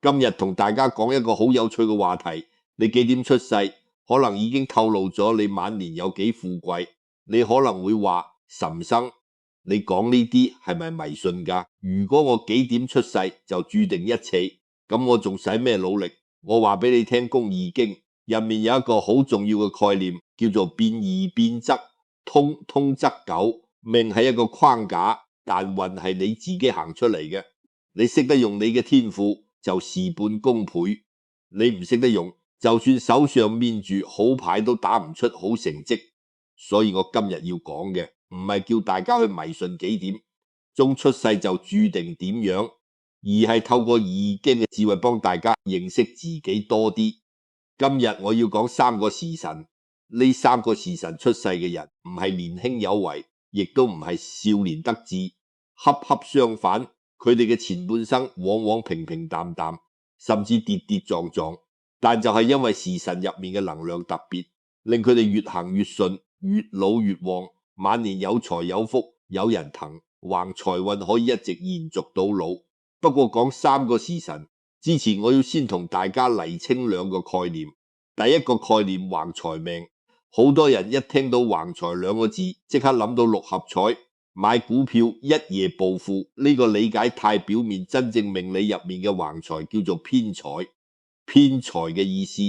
今日同大家講一個好有趣嘅話題，你幾點出世，可能已經透露咗你晚年有幾富貴。你可能會話，岑生，你講呢啲係咪迷信㗎？如果我幾點出世就注定一切，咁我仲使咩努力？我話俾你聽，《公易經》入面有一個好重要嘅概念，叫做變易變則，通通則久。命係一個框架，但運係你自己行出嚟嘅。你識得用你嘅天賦，就事半功倍。你唔識得用，就算手上面住好牌都打唔出好成績。所以我今日要講嘅唔係叫大家去迷信幾點鐘出世就注定點樣，而係透過易經嘅智慧幫大家認識自己多啲。今日我要講3個時辰，呢3個時辰出世嘅人唔係年輕有為，亦都唔係少年得志，恰恰相反，佢哋嘅前半生往往平平淡淡，甚至跌跌撞撞，但就係因為時辰入面嘅能量特別，令佢哋越行越順，越老越旺，晚年有財有福，有人疼，橫財運可以一直延續到老。不過講3個時辰之前，我要先同大家釐清2個概念。第一個概念，橫財命。好多人一聽到橫財2個字，即刻諗到6合彩、買股票一夜暴富。呢個理解太表面，真正命理入面嘅橫財叫做偏財。偏財嘅意思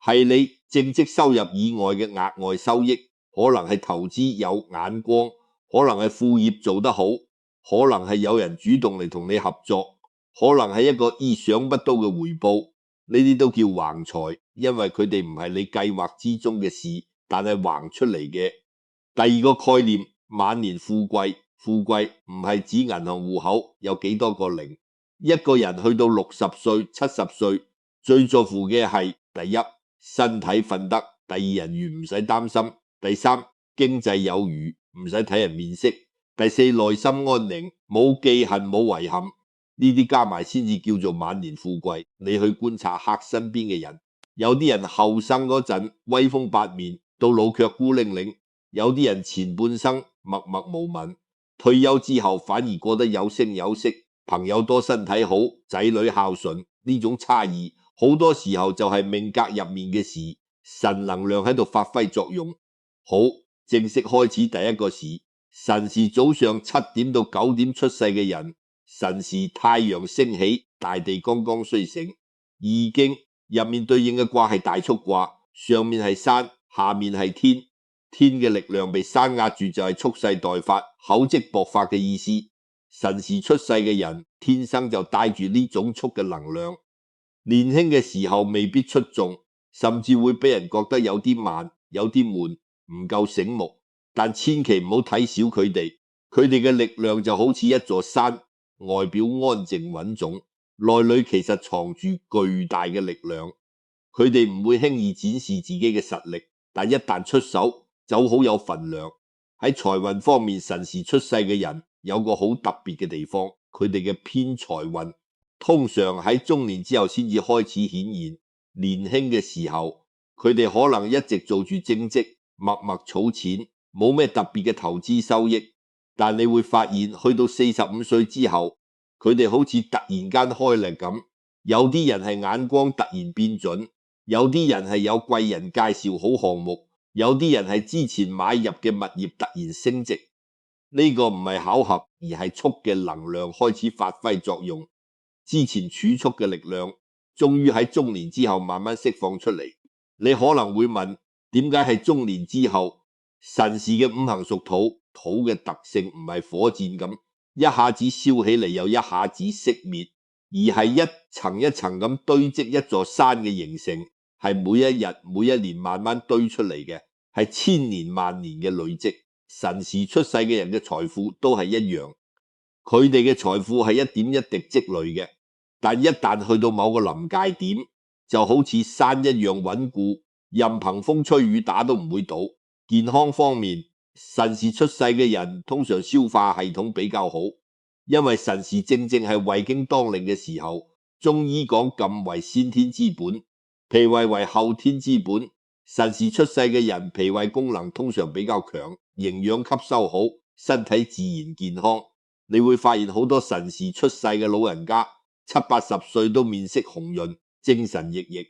係你正職收入以外嘅額外收益，可能係投資有眼光，可能係副業做得好，可能係有人主動嚟同你合作，可能係一個意想不到嘅回報。呢啲都叫橫財，因為佢哋唔係你計劃之中嘅事，但係橫出嚟嘅。第2個概念，晚年富貴。富貴唔係指銀行戶口有幾多個零。一個人去到60歲、70歲，最在乎嘅係第一，身體瞓得；第二，人緣唔使擔心；第3，經濟有餘，唔使睇人面色；第4，內心安寧，冇記恨冇遺憾。呢啲加埋先至叫做晚年富貴。你去觀察客身邊嘅人，有啲人後生嗰陣威風八面，到老卻孤零零；有啲人前半生默默無聞，退休之後反而過得有聲有色，朋友多，身體好，仔女孝順。呢種差異好多時候就係命格入面嘅事，神能量喺度發揮作用。好，正式開始第1個時辰時，早上7點到9點出世嘅人，辰時太陽升起，大地剛剛睡醒。易經入面對應嘅卦係大畜卦，上面係山，下面係天。天嘅力量被山壓住，就係蓄勢待發，厚積薄發嘅意思。辰時出世嘅人天生就帶住呢種蓄嘅能量，年輕嘅時候未必出眾，甚至會俾人覺得有啲慢，有啲悶，唔夠醒目。但千祈唔好睇小佢哋，佢哋嘅力量就好似一座山，外表安靜穩重，內裏其實藏住巨大嘅力量。佢哋唔會輕易展示自己嘅實力，但一旦出手就好有份量。喺財運方面，辰時出世嘅人有個好特別嘅地方，佢哋嘅偏財運通常喺中年之後先至開始顯現。年輕嘅時候，佢哋可能一直做住正職，默默儲錢，冇咩特別嘅投資收益。但你會發現，去到45歲之後，佢哋好似突然間開力咁。有啲人係眼光突然變準，有啲人係有貴人介紹好項目，有啲人係之前買入嘅物業突然升值。呢個唔係巧合，而係蓄嘅能量開始發揮作用。之前儲蓄嘅力量終於喺中年之後慢慢釋放出嚟。你可能會問，點解係中年之後？辰時嘅5行屬土，土嘅特性唔係火箭咁一下子燒起嚟又一下子熄滅，而係一層一層咁堆積一座山嘅形成，係每一日每一年慢慢堆出嚟嘅，係千年萬年嘅累積。辰時出世嘅人嘅財富都係一樣，佢哋嘅財富係一點一滴積累嘅，但一旦去到某個臨界點，就好似山一樣穩固，任憑風吹雨打都唔會倒。健康方面，辰時出世嘅人通常消化系統比較好，因為辰時正正係胃經當令嘅時候。中醫講肝為先天之本，脾胃為後天之本。辰時出世嘅人脾胃功能通常比較強，營養吸收好，身體自然健康。你會發現好多辰時出世嘅老人家70、80歲都面色紅潤、精神奕奕。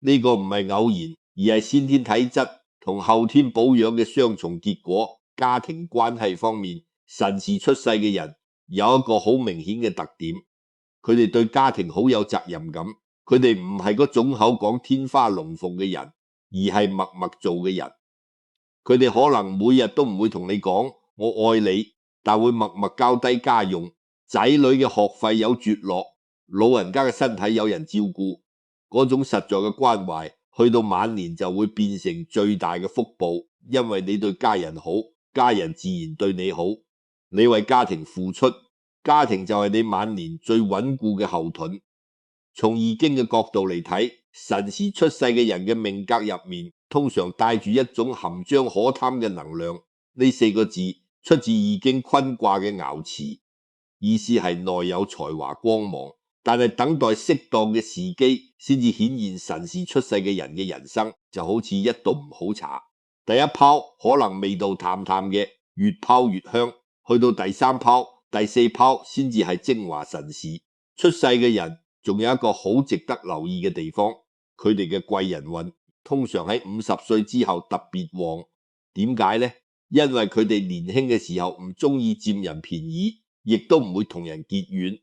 呢個唔係偶然，而係先天體質同後天保養嘅雙重結果。家庭關係方面，辰時出世嘅人有一個好明顯嘅特點，佢哋對家庭好有責任感。佢哋唔係嗰種口講天花龍鳳嘅人，而係默默做嘅人。佢哋可能每日都唔會同你講我愛你，但會默默交低家用，仔女嘅學費有着落，老人家嘅身體有人照顧。嗰種實在嘅關懷，去到晚年就會變成最大嘅福報，因為你對家人好，家人自然對你好。你為家庭付出，家庭就係你晚年最穩固嘅後盾。從易經嘅角度嚟睇，辰時出世嘅人嘅命格入面，通常帶住一種含章可貪嘅能量。呢4個字出自易經坤卦嘅爻辭，意思係內有才華光芒，但係等待適當嘅時機先至顯現。辰時出世嘅人嘅人生就好似一道唔好茶，第一泡可能味道淡淡嘅，越泡越香，去到第3泡、第4泡先至係精華。辰時出世嘅人仲有一個好值得留意嘅地方，佢哋嘅貴人運通常喺50歲之後特別旺。點解呢？因為佢哋年輕嘅時候唔中意佔人便宜，亦都唔會同人結怨。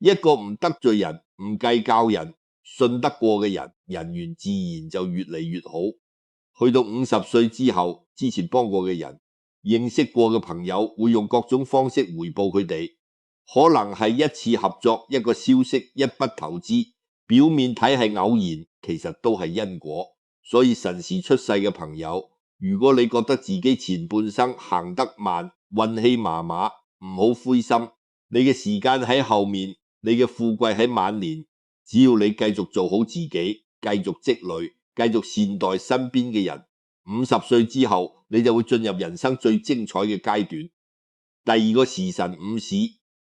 一個唔得罪人、唔計較人、信得過嘅人，人緣自然就越嚟越好。去到50歲之後，之前幫過嘅人、認識過嘅朋友會用各種方式回報佢哋，可能係一次合作、一個消息、一筆投資，表面睇係偶然，其實都係因果。所以辰時出世嘅朋友，如果你覺得自己前半生行得慢、運氣麻麻，唔好灰心，你嘅時間喺後面，你嘅富貴喺晚年。只要你繼續做好自己，繼續積累，繼續善待身邊嘅人，50歲之後你就會進入人生最精彩嘅階段。第二個時辰午時，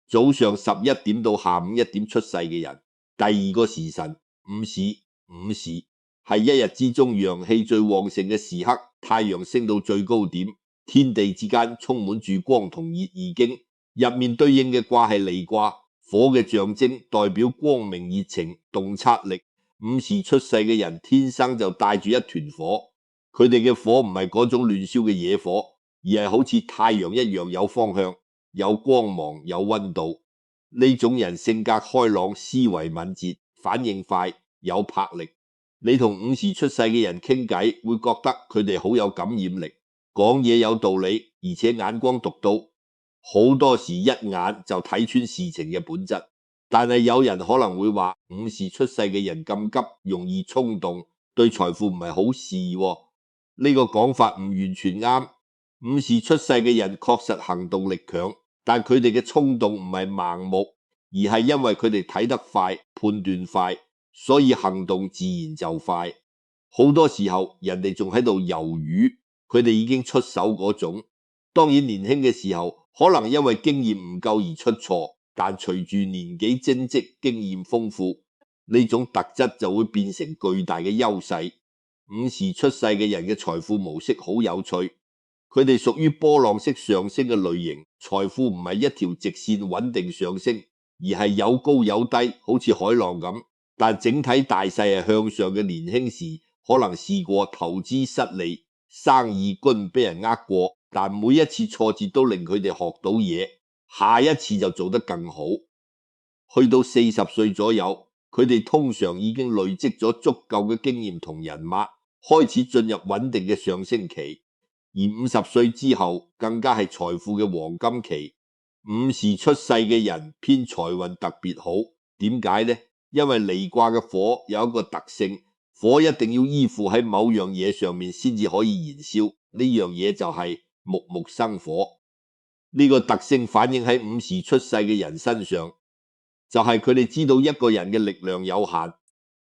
早上11點到下午1點出世嘅人，第二個時辰午時係一日之中陽氣最旺盛嘅時刻，太陽升到最高點，天地之間充滿住光同熱。易經入面對應嘅卦係離卦，火嘅象徵，代表光明、熱情、洞察力。午時出世嘅人天生就帶住一團火，佢哋嘅火唔係嗰種亂燒嘅野火，而係好似太陽一樣有方向、有光芒、有溫度。呢種人性格開朗，思維敏捷，反應快，有魄力。你同午時出世嘅人傾偈，會覺得佢哋好有感染力，講嘢有道理，而且眼光獨到，好多時一眼就睇穿事情嘅本質。但係有人可能會話，午時出世嘅人咁急，容易衝動，對財富唔係好事喎。呢個講法唔完全啱。午時出世嘅人確實行動力強，但佢哋嘅衝動唔係盲目，而係因為佢哋睇得快、判斷快，所以行動自然就快。好多時候人哋仲喺度猶豫，佢哋已經出手嗰種。當然年輕嘅時候可能因為經驗唔夠而出錯，但隨住年紀增值、經驗豐富，呢種特質就會變成巨大嘅優勢。午時出世嘅人嘅財富模式好有趣，佢哋屬於波浪式上升嘅類型，財富唔係一條直線穩定上升，而係有高有低，好似海浪咁。但整體大勢係向上嘅。年輕時可能試過投資失利，生意軍俾人呃過，但每一次挫折都令佢哋學到嘢，下一次就做得更好。去到40歲左右，佢哋通常已經累積咗足夠嘅經驗同人脈，開始進入穩定嘅上升期。而50歲之後更加係財富嘅黃金期。午時出世嘅人偏財運特別好。點解呢？因為離卦嘅火有一個特性，火一定要依附喺某樣嘢上面先至可以燃燒，呢樣嘢就係木木生火。呢個特性反映喺午時出世嘅人身上，就係佢哋知道一個人嘅力量有限，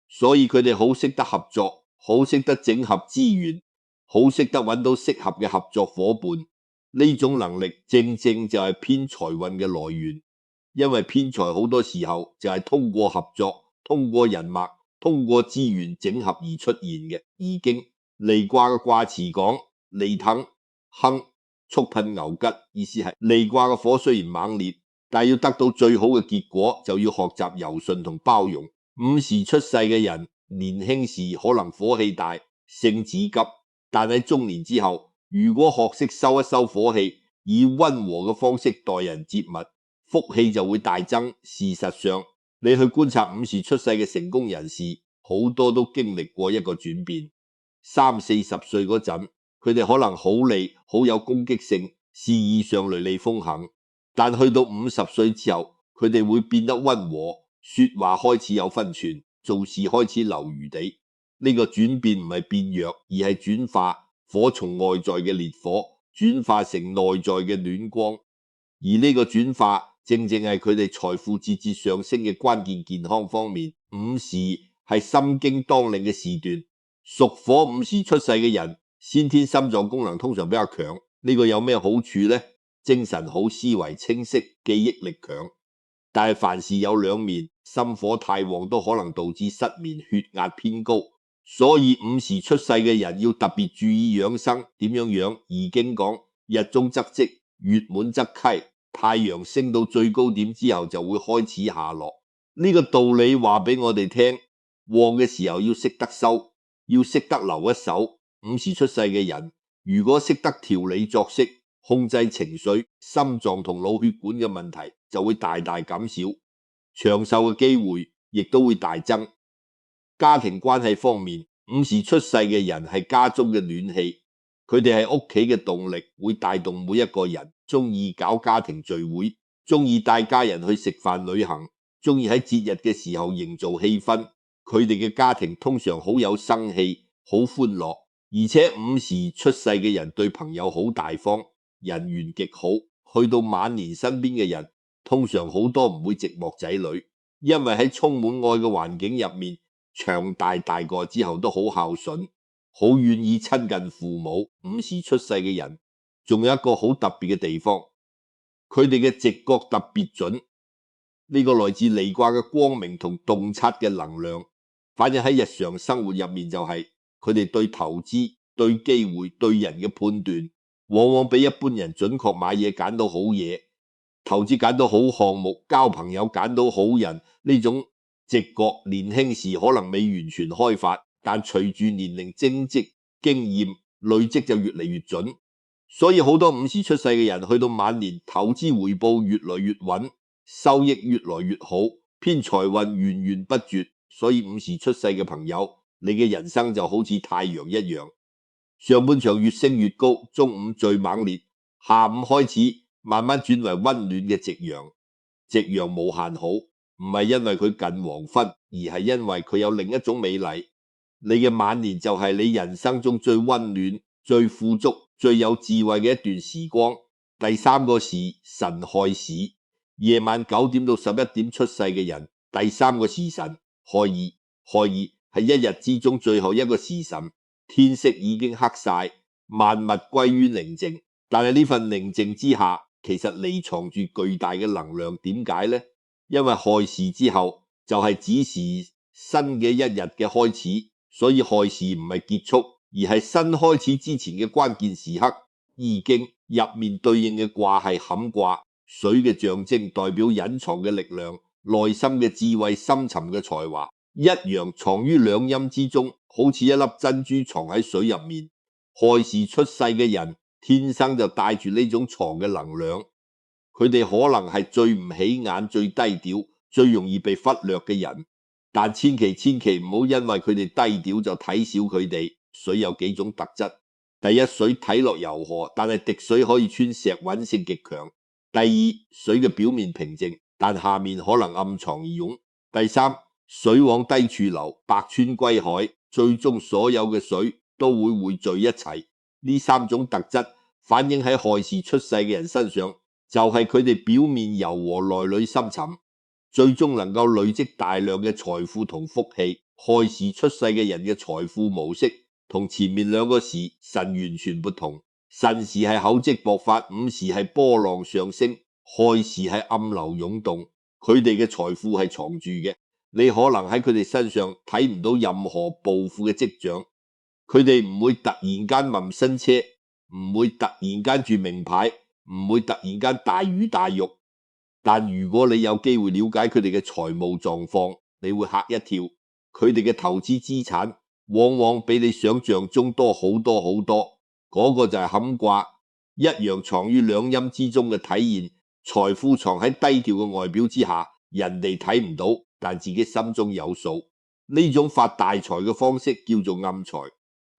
所以佢哋好識得合作，好識得整合資源，好識得揾到適合嘅合作夥伴。呢種能力正正就係偏財運嘅來源。因為偏財好多時候就係通過合作、通過人脈、通過資源整合而出現嘅。易經離卦嘅卦辭講離騰亨，觸噴牛吉，意思係離卦嘅火雖然猛烈，但要得到最好嘅結果，就要學習柔順同包容。午時出世嘅人，年輕時可能火氣大、性子急，但喺中年之後，如果學識收一收火氣，以溫和嘅方式待人接物，福氣就會大增。事實上，你去觀察午時出世嘅成功人士，好多都經歷過一個轉變。30、40歲嗰陣，佢哋可能好利、好有攻擊性，事業上雷厲風行。但去到50歲之後，佢哋會變得溫和，說話開始有分寸，做事開始留餘地。呢個轉變唔係變弱，而係轉化，火從外在嘅烈火轉化成內在嘅暖光。而呢個轉化正正係佢哋財富節節上升嘅關鍵。健康方面，午時係心經當令嘅時段，屬火午時出世嘅人，先天心臟功能通常比較強。呢個有咩好處呢？精神好，思維清晰，記憶力強。但係凡事有兩面，心火太旺都可能導致失眠、血壓偏高。所以午時出世嘅人要特別注意養生。點樣養？易經講：日中則積，月滿則溪。太陽升到最高點之後就會開始下落。呢個道理話俾我哋聽，旺嘅時候要識得收，要識得留一手。午時出世嘅人如果識得調理作息，控制情緒，心臟同腦血管嘅問題就會大大減少，長壽嘅機會亦都會大增。家庭關係方面，午時出世嘅人係家中嘅暖氣，佢哋係屋企嘅動力，會帶動每一個人，中意搞家庭聚會，中意帶家人去食飯旅行，中意喺節日嘅時候營造氣氛。佢哋嘅家庭通常好有生氣，好歡樂，而且午時出世嘅人對朋友好大方，人緣極好。去到晚年，身邊嘅人通常好多唔會寂寞仔女，因為喺充滿愛嘅環境入面，長大個之後都好孝順，好願意親近父母。午時出世嘅人仲有一個好特別嘅地方，佢哋嘅直覺特別準。呢個來自離卦嘅光明同洞察嘅能量，反映喺日常生活入面就係佢哋對投資、對機會、對人嘅判斷，往往比一般人準確，買嘢揀到好嘢，投資揀到好項目，交朋友揀到好人。呢種直覺年輕時可能未完全開發，但隨住年齡增值，經驗累積就越嚟越準。所以好多午時出世嘅人去到晚年，投資回報越來越穩，收益越來越好，偏財運源源不絕。所以午時出世嘅朋友，你嘅人生就好似太陽一樣，上半場越升越高，中午最猛烈，下午開始慢慢轉為溫暖嘅夕陽。夕陽無限好，唔係因為佢近黃昏，而係因為佢有另一種美麗。你嘅晚年就係你人生中最溫暖、最富足、最有智慧嘅一段時光。第三個時辰亥時，夜晚9點到11點出世嘅人，第三個時辰亥二。亥二係一日之中最後一個時辰，天色已經黑晒，萬物歸於寧靜。但係呢份寧靜之下，其實匿藏住巨大嘅能量。點解呢？因為亥時之後就係子時新嘅一日嘅開始，所以亥時唔係結束，而係新開始之前嘅關鍵時刻。易經入面對應嘅卦係坎卦，水嘅象徵，代表隱藏嘅力量、內心嘅智慧、深沉嘅才華。一陽藏於兩陰之中，好似一粒珍珠藏喺水入面。亥時出世嘅人天生就帶住呢種藏嘅能量，佢哋可能係最唔起眼、最低調、最容易被忽略嘅人，但千祈唔好因為佢哋低調就睇小佢哋。水有幾種特質：第一，水睇落柔和，但係滴水可以穿石，穩性極強；第二，水嘅表面平靜，但下面可能暗藏義勇；第三，水往低處流，百川歸海，最終所有嘅水都會匯聚一齊。呢三種特質反映喺亥時出世嘅人身上，就係佢哋表面柔和，內裏深沉，最終能夠累積大量嘅財富同福氣。亥時出世嘅人嘅財富模式同前面兩個時辰完全不同。辰時係厚積薄發，午時係波浪上升，亥時係暗流湧動。佢哋嘅財富係藏住嘅，你可能喺佢哋身上睇唔到任何暴富嘅跡象。佢哋唔會突然間問新車，唔會突然間住名牌，唔會突然間大魚大肉。但如果你有機會了解佢哋嘅財務狀況，你會嚇一跳，佢哋嘅投資資產往往比你想象中多好多好多。嗰個就係坎卦，一陽藏於兩陰之中嘅體現。財富藏喺低調嘅外表之下，人哋睇唔到，但自己心中有數。呢種發大財嘅方式叫做暗財。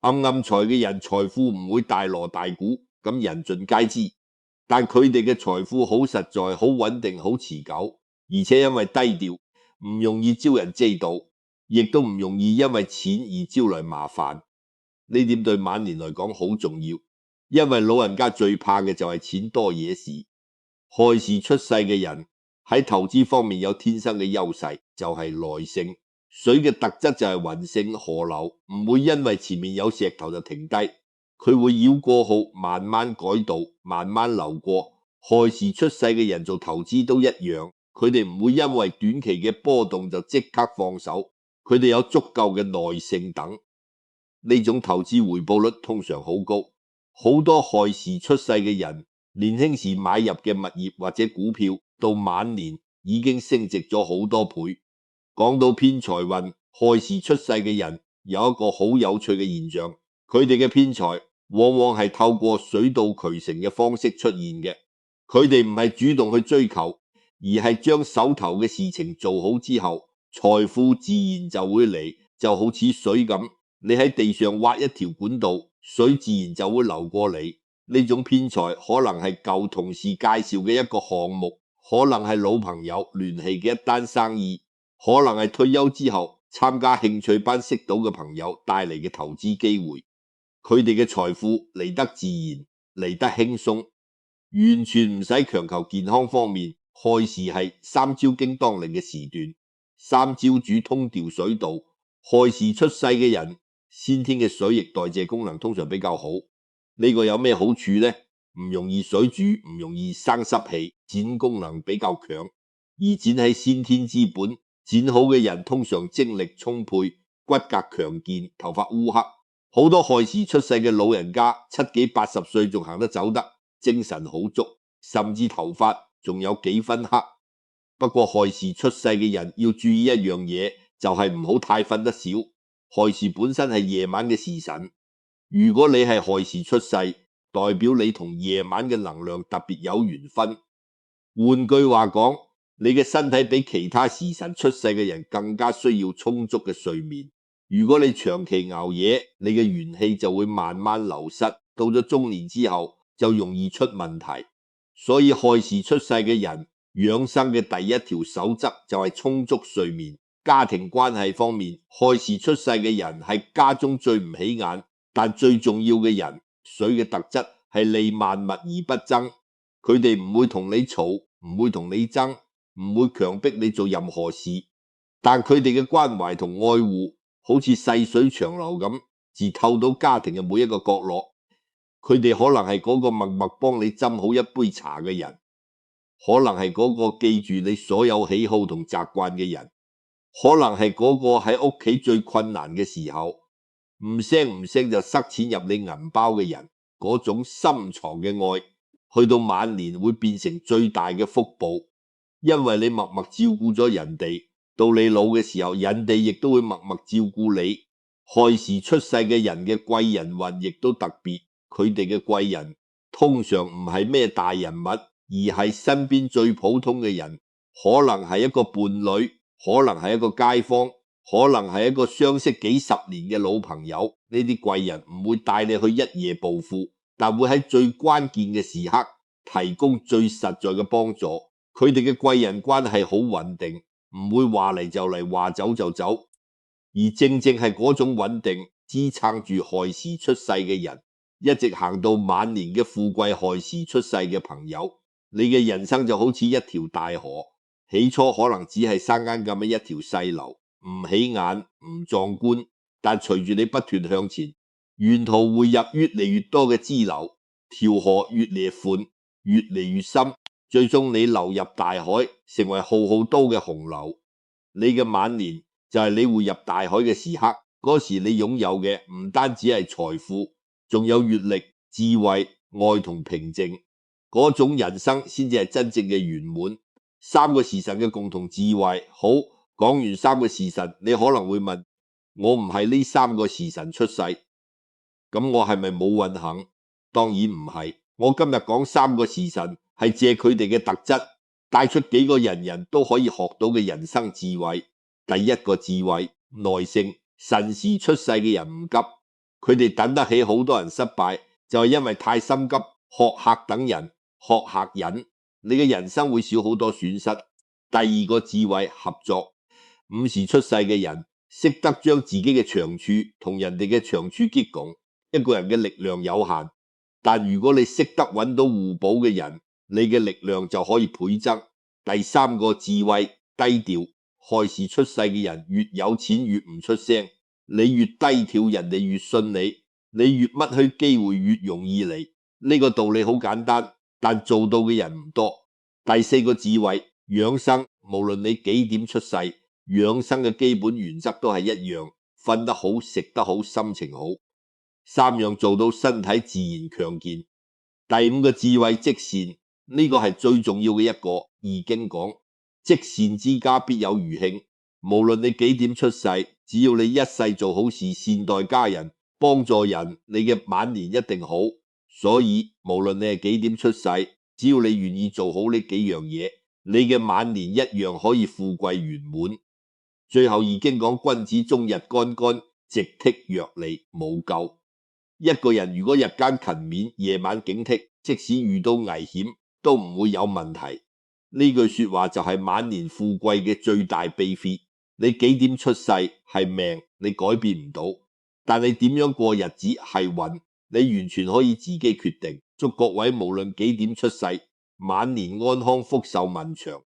暗財嘅人財富唔會大鑼大鼓，咁人盡皆知。但佢哋嘅財富好實在、好穩定、好持久，而且因為低調，唔容易招人知道，亦都唔容易因為錢而招來麻煩。呢點對晚年嚟講好重要，因為老人家最怕嘅就係錢多惹事。亥時出世嘅人喺投資方面有天生嘅優勢，就係耐性。水嘅特質就係雲性河流，唔會因為前面有石頭就停低，佢會繞過號，慢慢改道，慢慢流過。亥時出世嘅人做投資都一樣，佢哋唔會因為短期嘅波動就即刻放手，佢哋有足夠嘅耐性等。呢種投資回報率通常好高，好多亥時出世嘅人年輕時買入嘅物業或者股票，到晚年已經升值咗好多倍。講到偏財運，亥時出世嘅人有一個好有趣嘅現象，佢哋嘅偏財往往係透過水到渠成嘅方式出現嘅。佢哋唔係主動去追求，而係將手頭嘅事情做好之後，財富自然就會嚟，就好似水咁。你喺地上挖一條管道，水自然就會流過嚟。呢種偏財可能係舊同事介紹嘅一個項目，可能係老朋友聯繫嘅一單生意，可能係退休之後參加興趣班識到嘅朋友帶嚟嘅投資機會。佢哋嘅財富嚟得自然，嚟得輕鬆，完全唔使強求健康方面。亥時係三焦經當令嘅時段，三焦主通調水道，亥時出世嘅人先天嘅水液代謝功能通常比較好。呢個有咩好處呢？唔容易水煮，唔容易生濕氣，剪功能比較強。而剪係先天之本，剪好嘅人通常精力充沛，骨骼強健，頭髮烏黑。好多亥時出世嘅老人家70幾80歲仲行得走得，精神好足，甚至頭髮仲有幾分黑。不過亥時出世嘅人要注意一樣嘢，就係唔好太瞓得少。亥時本身係夜晚嘅時辰，如果你係亥時出世，代表你同夜晚嘅能量特別有緣分。換句話講，你嘅身體比其他時辰出世嘅人更加需要充足嘅睡眠。如果你長期熬夜，你嘅元氣就會慢慢流失，到咗中年之後就容易出問題。所以亥時出世嘅人養生嘅第一條守則就係充足睡眠。家庭關係方面，亥時出世嘅人係家中最唔起眼但最重要嘅人。水嘅特質係利萬物而不爭，佢哋唔會同你吵，唔會同你爭，唔會強迫你做任何事，但佢哋嘅關懷同愛護好似細水長流咁，自透到家庭嘅每一個角落。佢哋可能係嗰個默默幫你斟好一杯茶嘅人，可能係嗰個記住你所有喜好同習慣嘅人，可能係嗰個喺屋企最困難嘅時候唔聲就塞錢入你銀包嘅人。嗰種深藏嘅愛去到晚年會變成最大嘅福報，因為你默默照顧咗人哋，到你老嘅時候人哋亦都會默默照顧你。亥時出世嘅人嘅貴人運亦都特別，佢哋嘅貴人通常唔係咩大人物，而係身邊最普通嘅人，可能係一個伴侶，可能係一個街坊，可能係一個相識幾十年嘅老朋友。呢啲貴人唔會帶你去一夜暴富，但會喺最關鍵嘅時刻提供最實在嘅幫助。佢哋嘅貴人關係好穩定，唔會話嚟就嚟，話走就走。而正係嗰種穩定支撐住亥時出世嘅人，一直行到晚年嘅富貴。亥時出世嘅朋友，你嘅人生就好似一條大河，起初可能只係生間咁嘅一條細流，唔起眼唔壯觀，但隨住你不斷向前，沿途匯入越嚟越多嘅支流，條河越嚟越寬，越嚟越深，最終你流入大海，成為浩浩刀嘅洪流。你嘅晚年就係你匯入大海嘅時刻，嗰時你擁有嘅唔單止係財富，仲有閱歷、智慧、愛同平靜。嗰種人生先至係真正嘅圓滿。三個時辰嘅共同智慧。好，講完三個時辰，你可能會問，我唔係呢三個時辰出世，咁我係咪冇運行？當然唔係。我今日講三個時辰，係借佢哋嘅特質，帶出幾個人人都可以學到嘅人生智慧。第一個智慧，耐性。辰時出世嘅人唔急，佢哋等得起好多人失敗，就係因為太心急，學客等人，學客忍，你嘅人生會少好多損失。第二個智慧，合作。午時出世嘅人識得將自己嘅長處同人哋嘅長處結共。一個人嘅力量有限，但如果你識得揾到互補嘅人，你嘅力量就可以倍增。第三個智慧，低調。亥時出世嘅人越有錢越唔出聲，你越低調，人哋越信你，你越乜虛機會越容易嚟。呢個道理好簡單，但做到嘅人唔多。第四個智慧，養生。無論你幾點出世，養生嘅基本原則都係一樣，瞓得好，食得好，心情好，三樣做到身體自然強健。第五個智慧，積善。呢個係最重要嘅一個。易經講，積善之家必有餘慶。無論你幾點出世，只要你一世做好事，善待家人，幫助人，你嘅晚年一定好。所以無論你係幾點出世，只要你願意做好呢幾樣嘢，你嘅晚年一樣可以富貴圓滿。最後易經講，君子終日干干，直剔若離，無咎。一個人如果日間勤勉，夜晚警惕，即使遇到危險都唔會有問題。呢句說話就係晚年富貴嘅最大秘訣。你幾點出世係命，你改變唔到，但你點樣過日子係運，你完全可以自己決定。祝各位無論幾點出世，晚年安康，福壽文長。